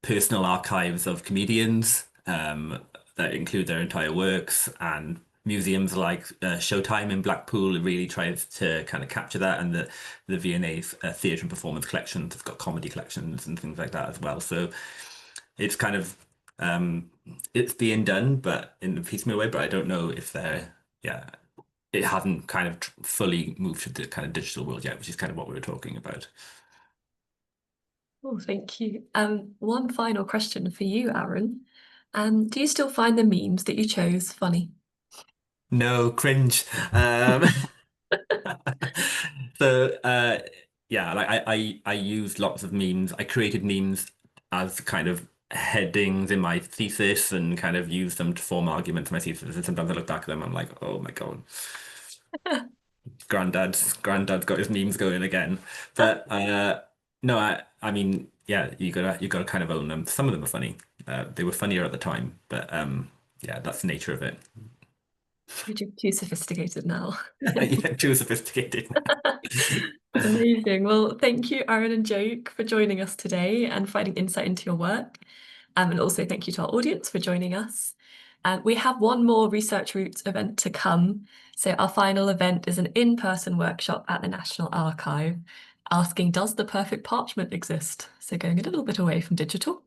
personal archives of comedians that include their entire works, and museums like Showtime in Blackpool really tries to kind of capture that, and the V&A's theatre and performance collections have got comedy collections and things like that as well. So it's kind of it's being done, but in a piecemeal way. But I don't know if it hasn't kind of fully moved to the kind of digital world yet, which is kind of what we were talking about. Oh, thank you. One final question for you, Aaron. Do you still find the memes that you chose funny? No, cringe. So yeah, like I used lots of memes. I created memes as kind of headings in my thesis and kind of used them to form arguments in my thesis. And sometimes I look back at them, I'm like, oh my God, granddad's got his memes going again. But no, I mean, yeah, you gotta kind of own them. Some of them are funny. They were funnier at the time, but yeah, that's the nature of it. You're too sophisticated now. Yeah, too sophisticated. Amazing. Well, thank you, Arran and Jake, for joining us today and providing insight into your work. And also thank you to our audience for joining us. We have one more Research Roots event to come. So our final event is an in-person workshop at the National Archive, asking, does the perfect parchment exist? So going a little bit away from digital.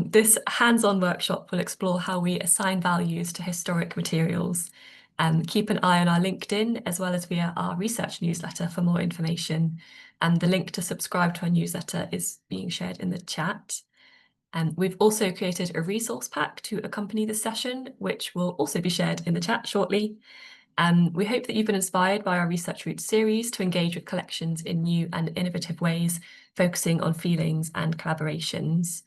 This hands-on workshop will explore how we assign values to historic materials. Keep an eye on our LinkedIn as well as via our research newsletter for more information. And the link to subscribe to our newsletter is being shared in the chat. And we've also created a resource pack to accompany the session, which will also be shared in the chat shortly. We hope that you've been inspired by our Research Roots series to engage with collections in new and innovative ways, focusing on feelings and collaborations.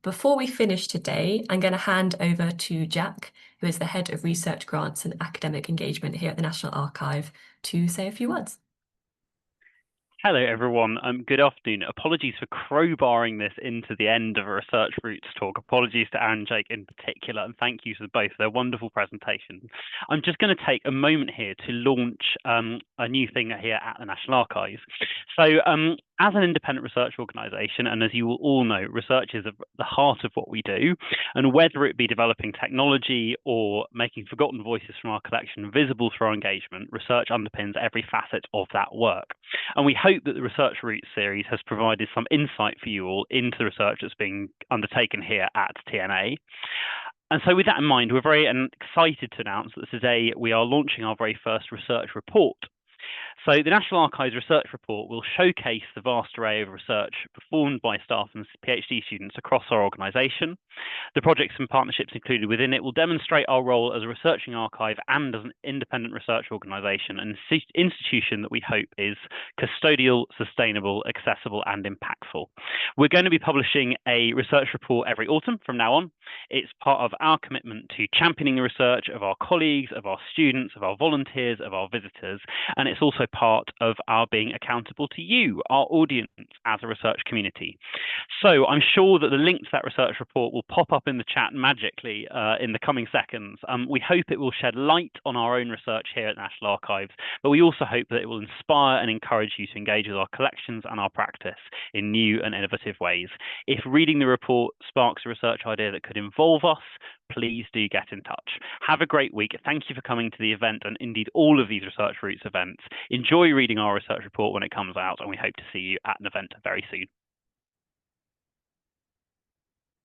Before we finish today, I'm going to hand over to Jack, who is the Head of Research Grants and Academic Engagement here at the National Archive, to say a few words. Hello, everyone. Good afternoon. Apologies for crowbarring this into the end of a Research Roots talk. Apologies to Arran and Jake in particular, and thank you to both for their wonderful presentations. I'm just going to take a moment here to launch a new thing here at the National Archives. So as an independent research organisation, and as you will all know, research is at the heart of what we do, and whether it be developing technology or making forgotten voices from our collection visible through our engagement, research underpins every facet of that work. And we hope that the Research Roots series has provided some insight for you all into the research that's being undertaken here at TNA. And so with that in mind, we're very excited to announce that today we are launching our very first research report. So the National Archives Research Report will showcase the vast array of research performed by staff and PhD students across our organisation. The projects and partnerships included within it will demonstrate our role as a researching archive and as an independent research organisation, an institution that we hope is custodial, sustainable, accessible and impactful. We're going to be publishing a research report every autumn from now on. It's part of our commitment to championing the research of our colleagues, of our students, of our volunteers, of our visitors, and it's also part of our being accountable to you, our audience, as a research community. So I'm sure that the link to that research report will pop up in the chat magically in the coming seconds. We hope it will shed light on our own research here at the National Archives, but we also hope that it will inspire and encourage you to engage with our collections and our practice in new and innovative ways. If reading the report sparks a research idea that could involve us, please do get in touch. Have a great week. Thank you for coming to the event and indeed all of these Research Roots events. Enjoy reading our research report when it comes out, and we hope to see you at an event very soon.